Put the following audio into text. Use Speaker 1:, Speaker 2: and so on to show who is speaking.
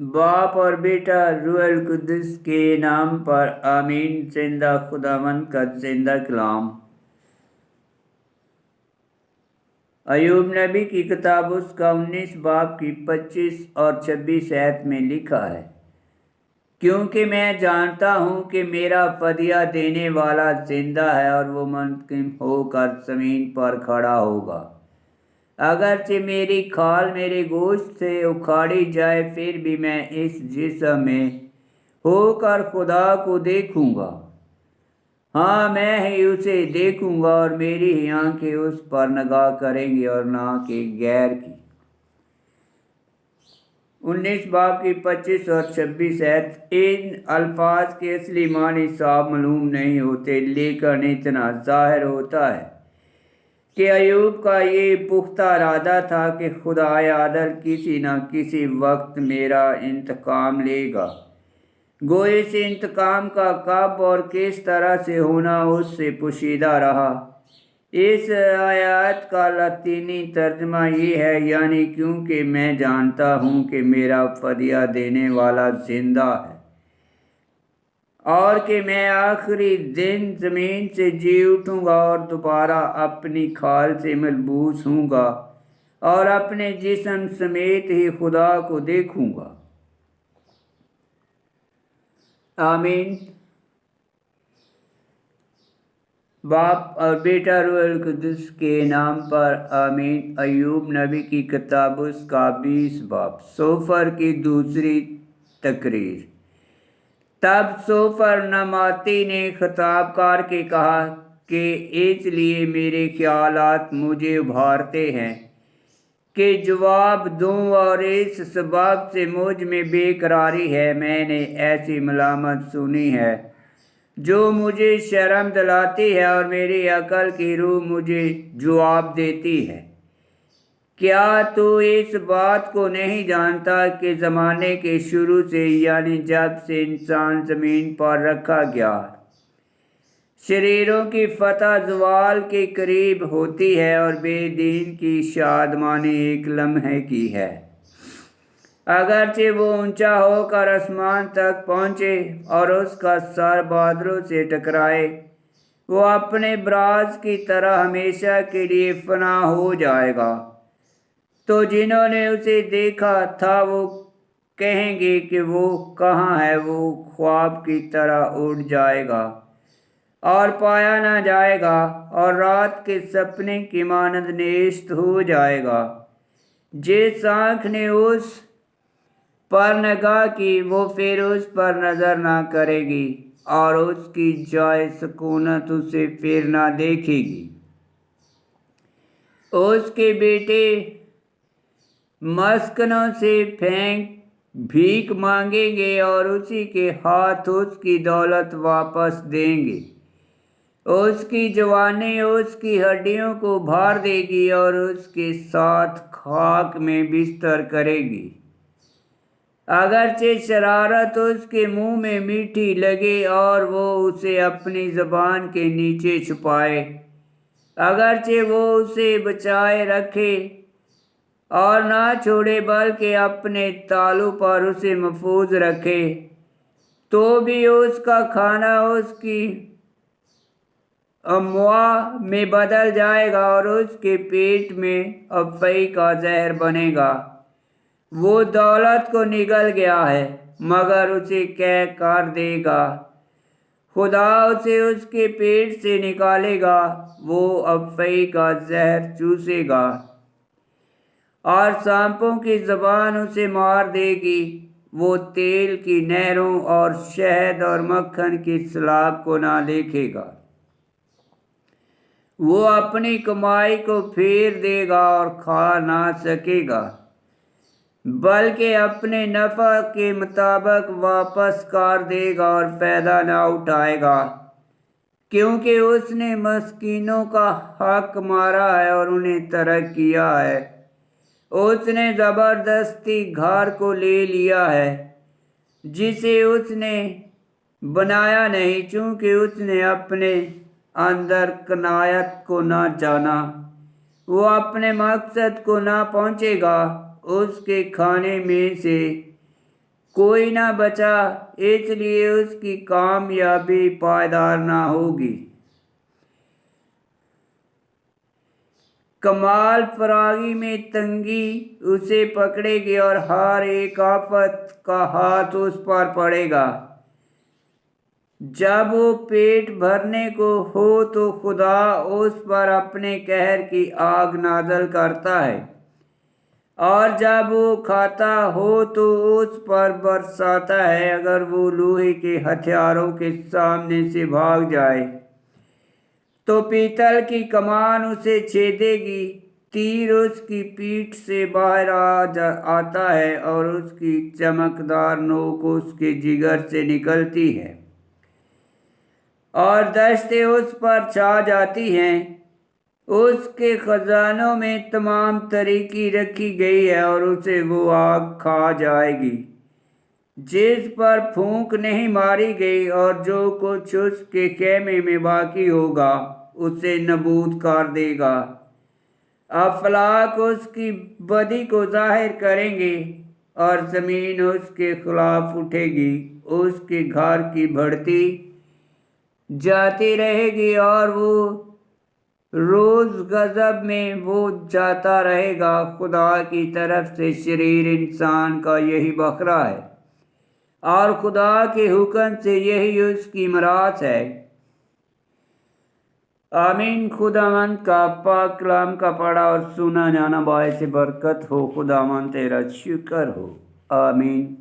Speaker 1: बाप और बेटा रूहुल कुद्दुस के नाम पर आमीन। जिंदा खुदावंद का जिंदा कलाम। अय्यूब नबी की किताब उसका 19 बाब की 25 और 26 आयत में लिखा है, क्योंकि मैं जानता हूँ कि मेरा फदिया देने वाला जिंदा है और वो मुंतकिम होकर ज़मीन पर खड़ा होगा। अगरचे मेरी खाल मेरे गोश्त से उखाड़ी जाए, फिर भी मैं इस जिस्म में होकर खुदा को देखूंगा। हाँ, मैं ही उसे देखूंगा और मेरी ही आंखें उस पर निगाह करेंगी और ना कि गैर की। 19 बाब की 25 और 26 आयत। इन अल्फाज के असली मानी साफ मालूम नहीं होते, लेकिन इतना जाहिर होता है कि अय्यूब का ये पुख्ता इरादा था कि खुदाए आदल किसी न किसी वक्त मेरा इंतकाम लेगा। गोए इस इंतकाम का कब और किस तरह से होना उससे पोशीदा रहा। इस आयत का लतीनी तर्जमा ये है, यानी क्योंकि मैं जानता हूँ कि मेरा फदिया देने वाला जिंदा है और कि मैं आखिरी दिन ज़मीन से जी उठूँगा और दोबारा अपनी खाल से मलबूस हूँगा और अपने जिस्म समेत ही खुदा को देखूँगा। आमीन। बाप और बेटा रूहुल कुद्दुस के नाम पर आमीन। अय्यूब नबी की किताब उसका 20 बाब। सोफर की दूसरी तकरीर। तब सोफर नमाती ने खिताब करके कहा कि इसलिए मेरे ख्यालात मुझे उभारते हैं कि जवाब दूं, और इस सबब से मुझ में बेकरारी है। मैंने ऐसी मलामत सुनी है जो मुझे शर्म दिलाती है और मेरी अकल की रूह मुझे जवाब देती है। क्या तू इस बात को नहीं जानता कि ज़माने के शुरू से, यानी जब से इंसान ज़मीन पर रखा गया, शरीरों की फतह ज़वाल के करीब होती है और बेदीन की शादमानी एक लम्हे की है। अगरचे वो ऊंचा होकर आसमान तक पहुँचे और उसका सर बादलों से टकराए, वो अपने बराज की तरह हमेशा के लिए फना हो जाएगा। तो जिन्होंने उसे देखा था वो कहेंगे कि वो कहाँ है। वो ख्वाब की तरह उड़ जाएगा और पाया ना जाएगा और रात के सपने की मानद नेस्त हो जाएगा। जिस आँख ने उस पर निगाह की वो फिर उस पर नजर ना करेगी और उसकी जाए सुकूनत उसे फिर ना देखेगी। उसके बेटे मस्कनों से भीख मांगेंगे और उसी के हाथ उसकी दौलत वापस देंगे। उसकी जवानी उसकी हड्डियों को भार देगी और उसके साथ खाक में बिस्तर करेगी। अगरचे शरारत उसके मुंह में मीठी लगे और वो उसे अपनी ज़बान के नीचे छुपाए, अगरचे वो उसे बचाए रखे और ना छोड़े बल्कि अपने तालू पर उसे महफूज रखे, तो भी उसका खाना उसकी अमवा में बदल जाएगा और उसके पेट में अफ़ई का जहर बनेगा। वो दौलत को निगल गया है मगर उसे क्या कर देगा। खुदा उसे उसके पेट से निकालेगा, वो अफ़ई का जहर चूसेगा और सांपों की ज़बान उसे मार देगी। वो तेल की नहरों और शहद और मक्खन की सलाब को ना देखेगा। वो अपनी कमाई को फेर देगा और खा ना सकेगा, बल्कि अपने नफ़ा के मुताबिक वापस कर देगा और फ़ायदा ना उठाएगा, क्योंकि उसने मस्कीनों का हक मारा है और उन्हें तर्क किया है। उसने ज़बरदस्ती घर को ले लिया है जिसे उसने बनाया नहीं, चूँकि उसने अपने अंदर कनायत को ना जाना। वो अपने मकसद को ना पहुँचेगा। उसके खाने में से कोई ना बचा, इसलिए उसकी कामयाबी पायदार ना होगी। कमाल फरागी में तंगी उसे पकड़ेगी और हर एक आफत का हाथ उस पर पड़ेगा। जब वो पेट भरने को हो तो खुदा उस पर अपने कहर की आग नाज़ल करता है, और जब वो खाता हो तो उस पर बरसाता है। अगर वो लोहे के हथियारों के सामने से भाग जाए तो पीतल की कमान उसे छेदेगी। तीर उसकी पीठ से बाहर आता है और उसकी चमकदार नोक उसके जिगर से निकलती है, और दस्तें उस पर छा जाती हैं। उसके खजानों में तमाम तरीकी रखी गई है और उसे वो आग खा जाएगी जिस पर फूंक नहीं मारी गई, और जो कुछ उसके खेमे में बाकी होगा उसे नबूद कर देगा। अफलाक उसकी बदी को जाहिर करेंगे और ज़मीन उसके खिलाफ उठेगी। उसके घर की बढ़ती जाती रहेगी और वो रोज़ गज़ब में वो जाता रहेगा। खुदा की तरफ से शरीर इंसान का यही बकरा है, और खुदा के हुक्म से यही उसकी मिरास है। आमीन। खुदावंद का पाक कलाम का पढ़ा और सुना जाना बायस बरकत हो। खुदावंद तेरा शुक्र हो। आमीन।